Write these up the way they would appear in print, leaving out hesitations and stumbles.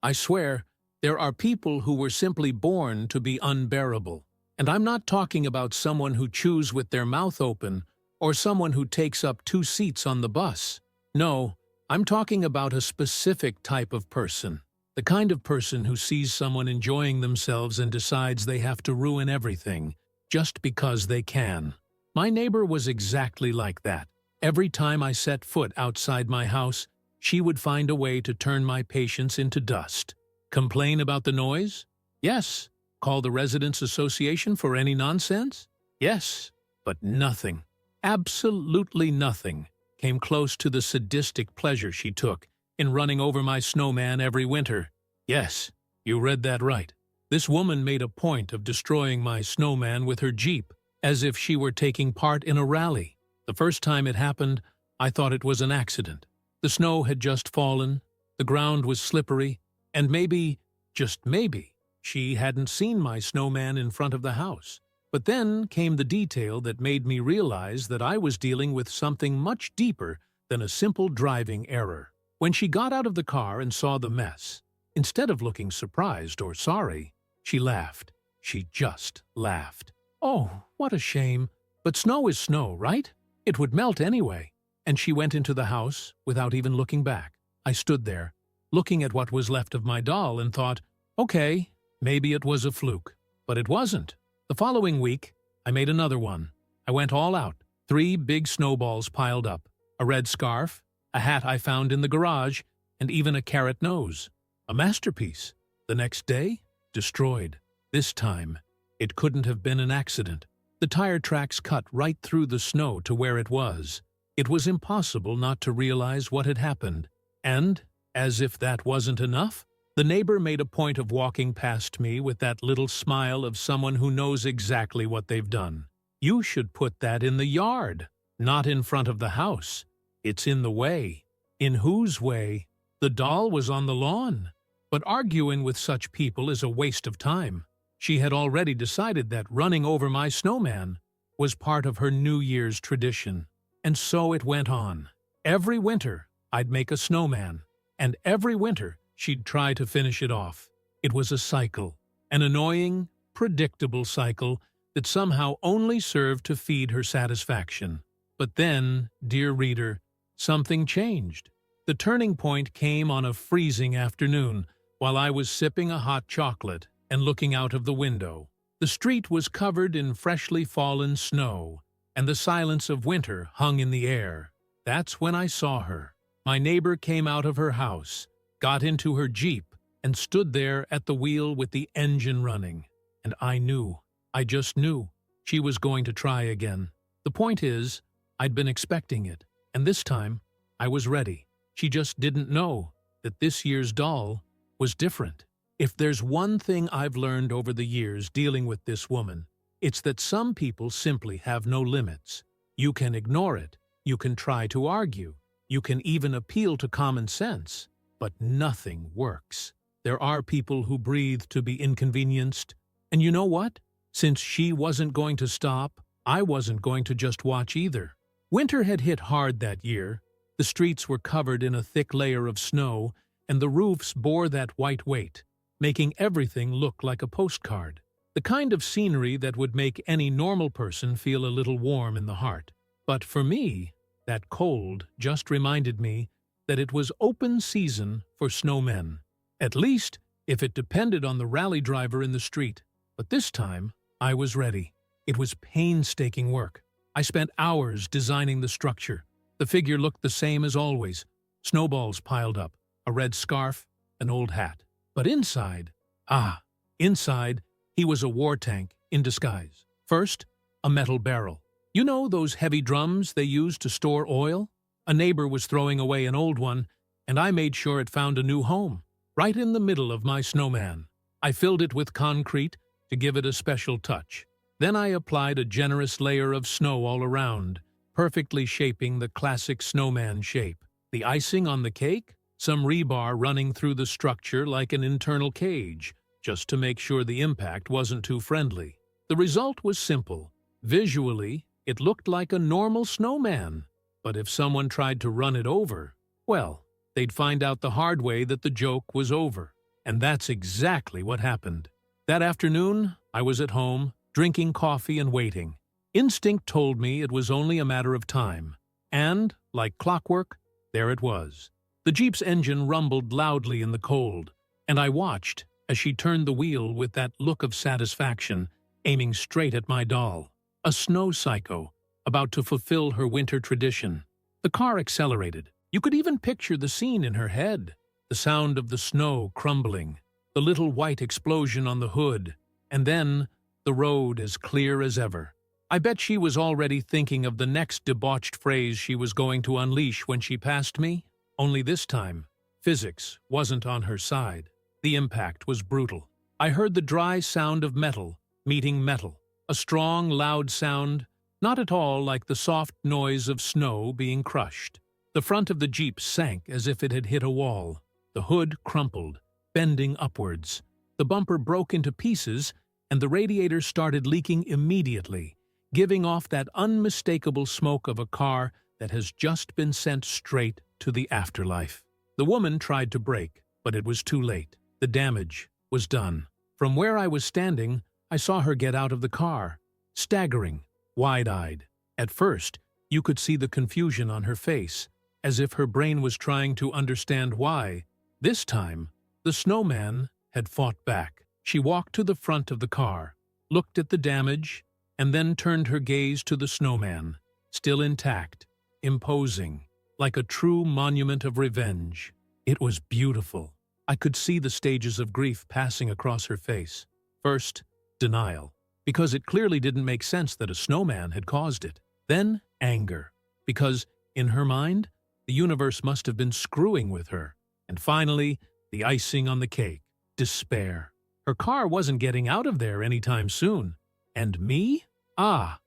I swear, there are people who were simply born to be unbearable. And I'm not talking about someone who chews with their mouth open or someone who takes up 2 seats on the bus. No, I'm talking about a specific type of person. The kind of person who sees someone enjoying themselves and decides they have to ruin everything just because they can. My neighbor was exactly like that. Every time I set foot outside my house, she would find a way to turn my patience into dust. Complain about the noise? Yes. Call the Residents Association for any nonsense? Yes. But nothing, absolutely nothing, came close to the sadistic pleasure she took in running over my snowman every winter. Yes, you read that right. This woman made a point of destroying my snowman with her Jeep, as if she were taking part in a rally. The first time it happened, I thought it was an accident. The snow had just fallen, the ground was slippery, and maybe, just maybe, she hadn't seen my snowman in front of the house. But then came the detail that made me realize that I was dealing with something much deeper than a simple driving error. When she got out of the car and saw the mess, instead of looking surprised or sorry, she laughed. She just laughed. Oh, what a shame. But snow is snow, right? It would melt anyway. And she went into the house without even looking back. I stood there, looking at what was left of my doll and thought, okay, maybe it was a fluke. But it wasn't. The following week, I made another one. I went all out. 3 big snowballs piled up, a red scarf, a hat I found in the garage, and even a carrot nose. A masterpiece. The next day, destroyed. This time, it couldn't have been an accident. The tire tracks cut right through the snow to where it was. It was impossible not to realize what had happened. And, as if that wasn't enough, the neighbor made a point of walking past me with that little smile of someone who knows exactly what they've done. You should put that in the yard, not in front of the house. It's in the way. In whose way? The doll was on the lawn. But arguing with such people is a waste of time. She had already decided that running over my snowman was part of her New Year's tradition. And so it went on. Every winter, I'd make a snowman, and every winter, she'd try to finish it off. It was a cycle, an annoying, predictable cycle that somehow only served to feed her satisfaction. But then, dear reader, something changed. The turning point came on a freezing afternoon while I was sipping a hot chocolate and looking out of the window. The street was covered in freshly fallen snow, and the silence of winter hung in the air. That's when I saw her. My neighbor came out of her house, got into her Jeep, and stood there at the wheel with the engine running. And I just knew, she was going to try again. The point is, I'd been expecting it, and this time, I was ready. She just didn't know that this year's doll was different. If there's one thing I've learned over the years dealing with this woman, it's that some people simply have no limits. You can ignore it, you can try to argue, you can even appeal to common sense, but nothing works. There are people who breathe to be inconvenienced, and you know what? Since she wasn't going to stop, I wasn't going to just watch either. Winter had hit hard that year. The streets were covered in a thick layer of snow, and the roofs bore that white weight, making everything look like a postcard. The kind of scenery that would make any normal person feel a little warm in the heart. But for me, that cold just reminded me that it was open season for snowmen. At least, if it depended on the rally driver in the street. But this time, I was ready. It was painstaking work. I spent hours designing the structure. The figure looked the same as always. Snowballs piled up, a red scarf, an old hat. But inside, inside, he was a war tank in disguise. First, a metal barrel. You know those heavy drums they use to store oil? A neighbor was throwing away an old one, and I made sure it found a new home, right in the middle of my snowman. I filled it with concrete to give it a special touch. Then I applied a generous layer of snow all around, perfectly shaping the classic snowman shape. The icing on the cake? Some rebar running through the structure like an internal cage, just to make sure the impact wasn't too friendly. The result was simple. Visually, it looked like a normal snowman. But if someone tried to run it over, well, they'd find out the hard way that the joke was over. And that's exactly what happened. That afternoon, I was at home, drinking coffee and waiting. Instinct told me it was only a matter of time. And, like clockwork, there it was. The Jeep's engine rumbled loudly in the cold, and I watched as she turned the wheel with that look of satisfaction, aiming straight at my doll, a snow psycho, about to fulfill her winter tradition. The car accelerated. You could even picture the scene in her head, the sound of the snow crumbling, the little white explosion on the hood, and then the road as clear as ever. I bet she was already thinking of the next debauched phrase she was going to unleash when she passed me. Only this time, physics wasn't on her side. The impact was brutal. I heard the dry sound of metal meeting metal, a strong, loud sound, not at all like the soft noise of snow being crushed. The front of the Jeep sank as if it had hit a wall. The hood crumpled, bending upwards. The bumper broke into pieces, and the radiator started leaking immediately, giving off that unmistakable smoke of a car that has just been sent straight to the afterlife. The woman tried to brake, but it was too late. The damage was done. From where I was standing, I saw her get out of the car, staggering, wide-eyed. At first, you could see the confusion on her face, as if her brain was trying to understand why. This time, the snowman had fought back. She walked to the front of the car, looked at the damage, and then turned her gaze to the snowman, still intact, imposing, like a true monument of revenge. It was beautiful. I could see the stages of grief passing across her face. First, denial, because it clearly didn't make sense that a snowman had caused it. Then, anger, because, in her mind, the universe must have been screwing with her. And finally, the icing on the cake, despair. Her car wasn't getting out of there anytime soon. And me? I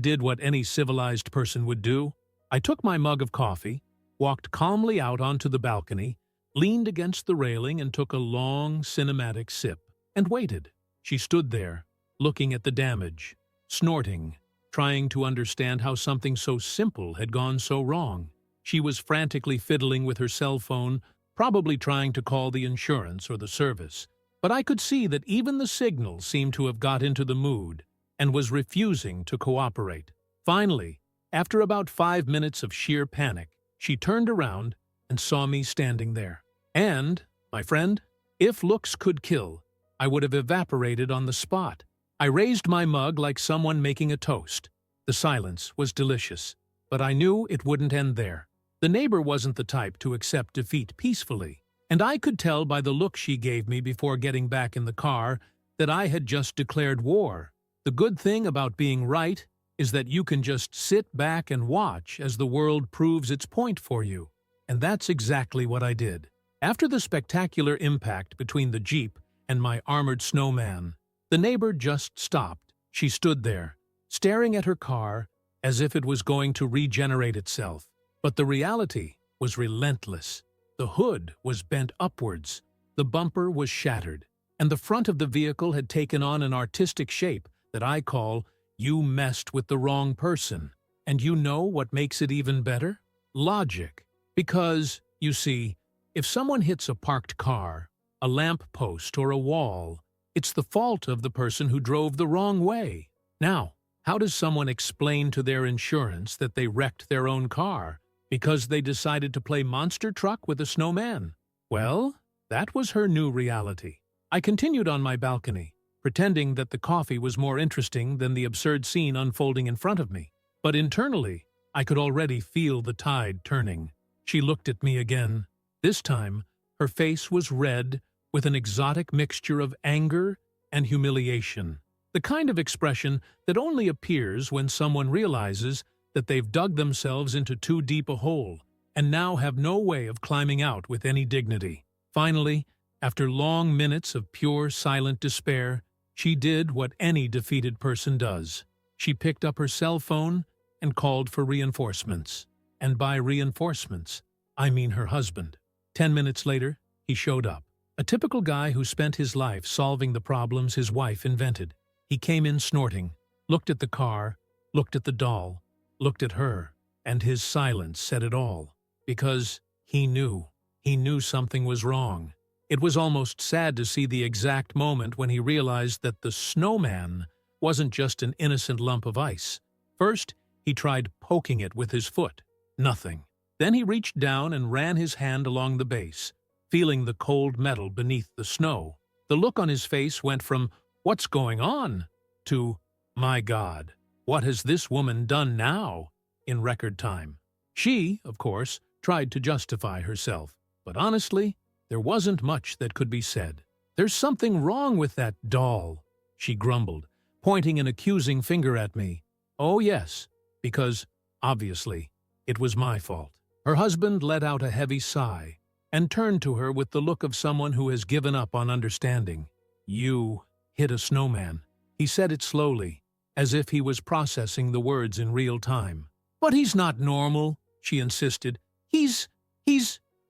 did what any civilized person would do. I took my mug of coffee, walked calmly out onto the balcony, leaned against the railing and took a long, cinematic sip, and waited. She stood there, looking at the damage, snorting, trying to understand how something so simple had gone so wrong. She was frantically fiddling with her cell phone, probably trying to call the insurance or the service. But I could see that even the signal seemed to have got into the mood and was refusing to cooperate. Finally, after about 5 minutes of sheer panic, she turned around and saw me standing there. And, my friend, if looks could kill, I would have evaporated on the spot. I raised my mug like someone making a toast. The silence was delicious, but I knew it wouldn't end there. The neighbor wasn't the type to accept defeat peacefully, and I could tell by the look she gave me before getting back in the car that I had just declared war. The good thing about being right is that you can just sit back and watch as the world proves its point for you. And that's exactly what I did. After the spectacular impact between the Jeep and my armored snowman, the neighbor just stopped. She stood there, staring at her car as if it was going to regenerate itself. But the reality was relentless. The hood was bent upwards, the bumper was shattered, and the front of the vehicle had taken on an artistic shape that I call, "You messed with the wrong person." And you know what makes it even better? Logic. Because, you see, if someone hits a parked car, a lamp post, or a wall, it's the fault of the person who drove the wrong way. Now, how does someone explain to their insurance that they wrecked their own car because they decided to play monster truck with a snowman? Well, that was her new reality. I continued on my balcony, pretending that the coffee was more interesting than the absurd scene unfolding in front of me. But internally, I could already feel the tide turning. She looked at me again. This time, her face was red with an exotic mixture of anger and humiliation. The kind of expression that only appears when someone realizes that they've dug themselves into too deep a hole and now have no way of climbing out with any dignity. Finally, after long minutes of pure, silent despair, she did what any defeated person does. She picked up her cell phone and called for reinforcements. And by reinforcements, I mean her husband. 10 minutes later, he showed up. A typical guy who spent his life solving the problems his wife invented. He came in snorting, looked at the car, looked at the doll, looked at her, and his silence said it all. Because he knew something was wrong. It was almost sad to see the exact moment when he realized that the snowman wasn't just an innocent lump of ice. First, he tried poking it with his foot. Nothing. Then he reached down and ran his hand along the base, feeling the cold metal beneath the snow. The look on his face went from, "What's going on?" to, "My God, what has this woman done now?" in record time. She, of course, tried to justify herself, but honestly, there wasn't much that could be said. "There's something wrong with that doll," she grumbled, pointing an accusing finger at me. Oh yes, because, obviously, it was my fault. Her husband let out a heavy sigh and turned to her with the look of someone who has given up on understanding. "You hit a snowman." He said it slowly, as if he was processing the words in real time. "But he's not normal," she insisted. He's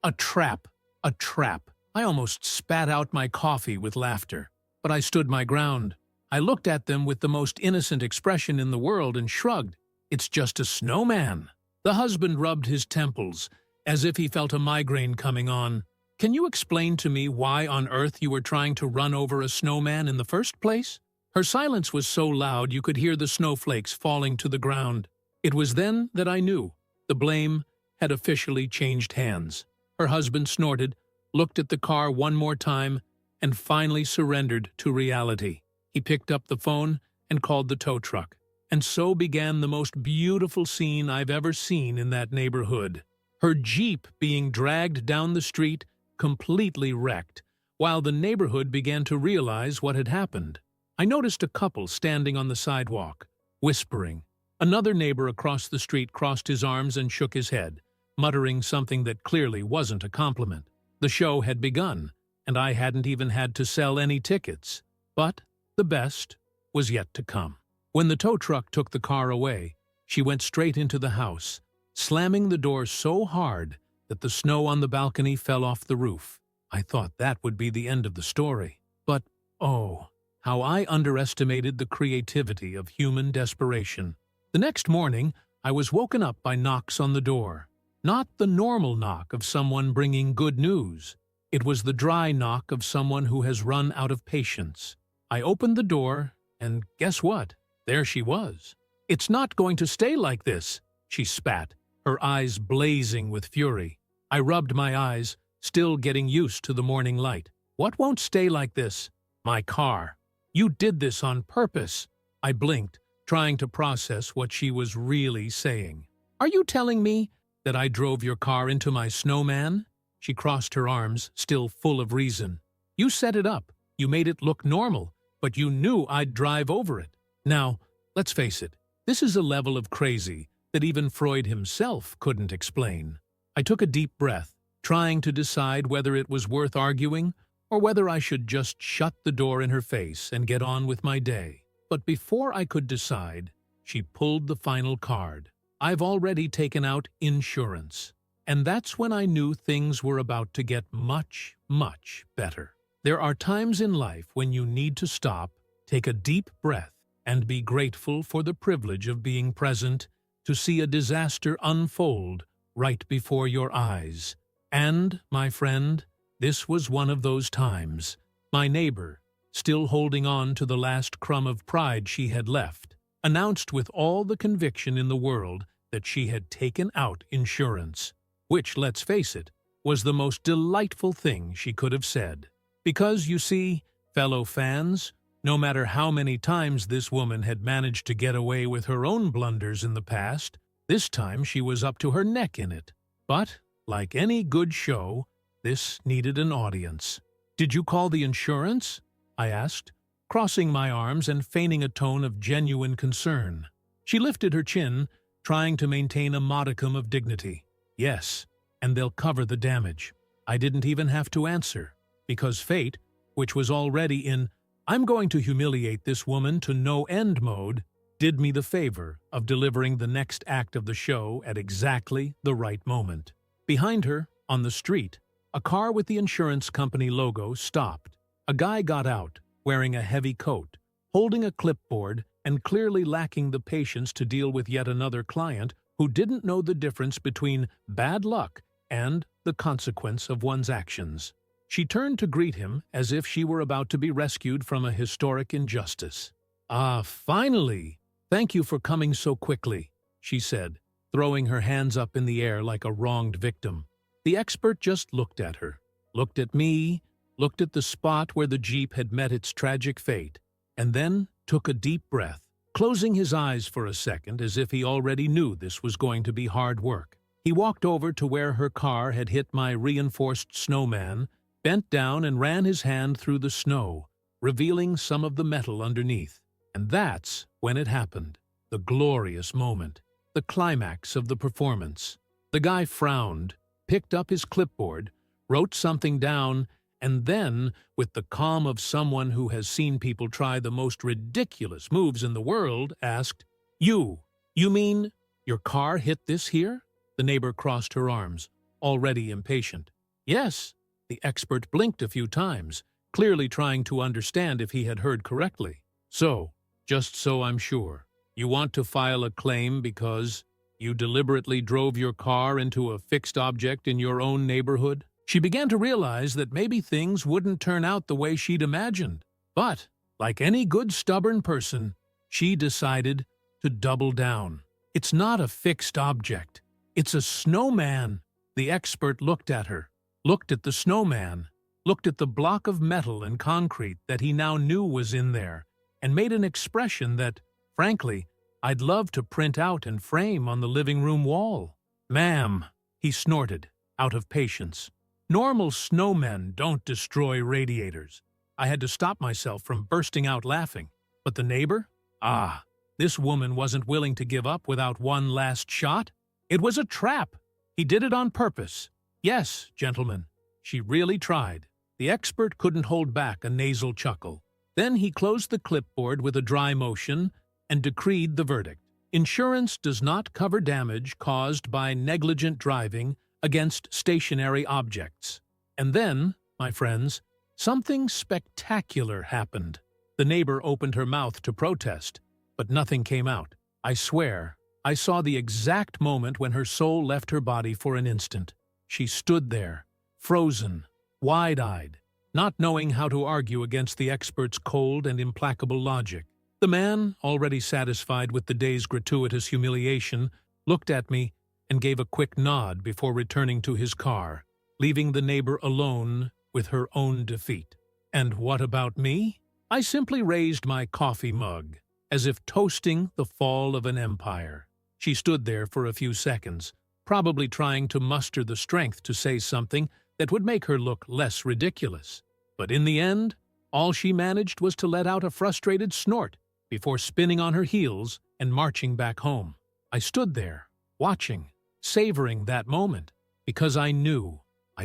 a trap. A trap." I almost spat out my coffee with laughter, but I stood my ground. I looked at them with the most innocent expression in the world and shrugged. "It's just a snowman." The husband rubbed his temples, as if he felt a migraine coming on. "Can you explain to me why on earth you were trying to run over a snowman in the first place?" Her silence was so loud you could hear the snowflakes falling to the ground. It was then that I knew the blame had officially changed hands. Her husband snorted, looked at the car one more time, and finally surrendered to reality. He picked up the phone and called the tow truck. And so began the most beautiful scene I've ever seen in that neighborhood. Her Jeep being dragged down the street, completely wrecked, while the neighborhood began to realize what had happened. I noticed a couple standing on the sidewalk, whispering. Another neighbor across the street crossed his arms and shook his head, muttering something that clearly wasn't a compliment. The show had begun, and I hadn't even had to sell any tickets. But the best was yet to come. When the tow truck took the car away, she went straight into the house, slamming the door so hard that the snow on the balcony fell off the roof. I thought that would be the end of the story. But, oh, how I underestimated the creativity of human desperation. The next morning, I was woken up by knocks on the door. Not the normal knock of someone bringing good news. It was the dry knock of someone who has run out of patience. I opened the door, and guess what? There she was. "It's not going to stay like this," she spat, her eyes blazing with fury. I rubbed my eyes, still getting used to the morning light. "What won't stay like this?" "My car. You did this on purpose." I blinked, trying to process what she was really saying. "Are you telling me that I drove your car into my snowman?" She crossed her arms, still full of reason. "You set it up. You made it look normal, but you knew I'd drive over it. Now, let's face it, this is a level of crazy that even Freud himself couldn't explain." I took a deep breath, trying to decide whether it was worth arguing or whether I should just shut the door in her face and get on with my day. But before I could decide, she pulled the final card. "I've already taken out insurance." And that's when I knew things were about to get much, much better. There are times in life when you need to stop, take a deep breath, and be grateful for the privilege of being present to see a disaster unfold right before your eyes. And, my friend, this was one of those times. My neighbor, still holding on to the last crumb of pride she had left, announced with all the conviction in the world that she had taken out insurance, which, let's face it, was the most delightful thing she could have said. Because, you see, fellow fans, no matter how many times this woman had managed to get away with her own blunders in the past, this time she was up to her neck in it. But, like any good show, this needed an audience. "Did you call the insurance?" I asked, crossing my arms and feigning a tone of genuine concern. She lifted her chin, trying to maintain a modicum of dignity. "Yes, and they'll cover the damage." I didn't even have to answer, because fate, which was already in "I'm going to humiliate this woman to no end" mode, did me the favor of delivering the next act of the show at exactly the right moment. Behind her, on the street, a car with the insurance company logo stopped. A guy got out, wearing a heavy coat, holding a clipboard, and clearly lacking the patience to deal with yet another client who didn't know the difference between bad luck and the consequence of one's actions. She turned to greet him as if she were about to be rescued from a historic injustice. "Ah, finally! Thank you for coming so quickly," she said, throwing her hands up in the air like a wronged victim. The expert just looked at her, looked at me, looked at the spot where the Jeep had met its tragic fate, and then took a deep breath, closing his eyes for a second as if he already knew this was going to be hard work. He walked over to where her car had hit my reinforced snowman, bent down and ran his hand through the snow, revealing some of the metal underneath. And that's when it happened, the glorious moment, the climax of the performance. The guy frowned, picked up his clipboard, wrote something down, and then, with the calm of someone who has seen people try the most ridiculous moves in the world, asked, You mean your car hit this here?" The neighbor crossed her arms, already impatient. "Yes." The expert blinked a few times, clearly trying to understand if he had heard correctly. "So, just so I'm sure, you want to file a claim because you deliberately drove your car into a fixed object in your own neighborhood?" She began to realize that maybe things wouldn't turn out the way she'd imagined. But, like any good stubborn person, she decided to double down. "It's not a fixed object. It's a snowman." The expert looked at her, looked at the snowman, looked at the block of metal and concrete that he now knew was in there, and made an expression that, frankly, I'd love to print out and frame on the living room wall. "Ma'am," he snorted, out of patience. "Normal snowmen don't destroy radiators." I had to stop myself from bursting out laughing. But the neighbor? Ah, this woman wasn't willing to give up without one last shot. It was a trap. He did it on purpose. Yes, gentlemen, she really tried. The expert couldn't hold back a nasal chuckle. Then he closed the clipboard with a dry motion and decreed the verdict. Insurance does not cover damage caused by negligent driving against stationary objects. And then, my friends, something spectacular happened. The neighbor opened her mouth to protest, but nothing came out. I swear, I saw the exact moment when her soul left her body for an instant. She stood there, frozen, wide-eyed, not knowing how to argue against the expert's cold and implacable logic. The man, already satisfied with the day's gratuitous humiliation, looked at me and gave a quick nod before returning to his car, leaving the neighbor alone with her own defeat. And what about me? I simply raised my coffee mug, as if toasting the fall of an empire. She stood there for a few seconds, probably trying to muster the strength to say something that would make her look less ridiculous. But in the end, all she managed was to let out a frustrated snort before spinning on her heels and marching back home. I stood there, watching, savoring that moment, because I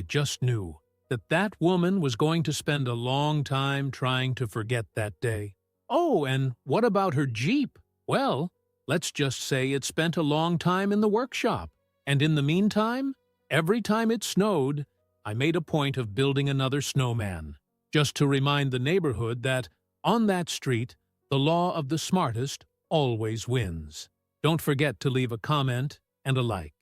just knew, that woman was going to spend a long time trying to forget that day. Oh, and what about her Jeep? Well, let's just say it spent a long time in the workshop. And in the meantime, every time it snowed, I made a point of building another snowman, just to remind the neighborhood that, on that street, the law of the smartest always wins. Don't forget to leave a comment and a like.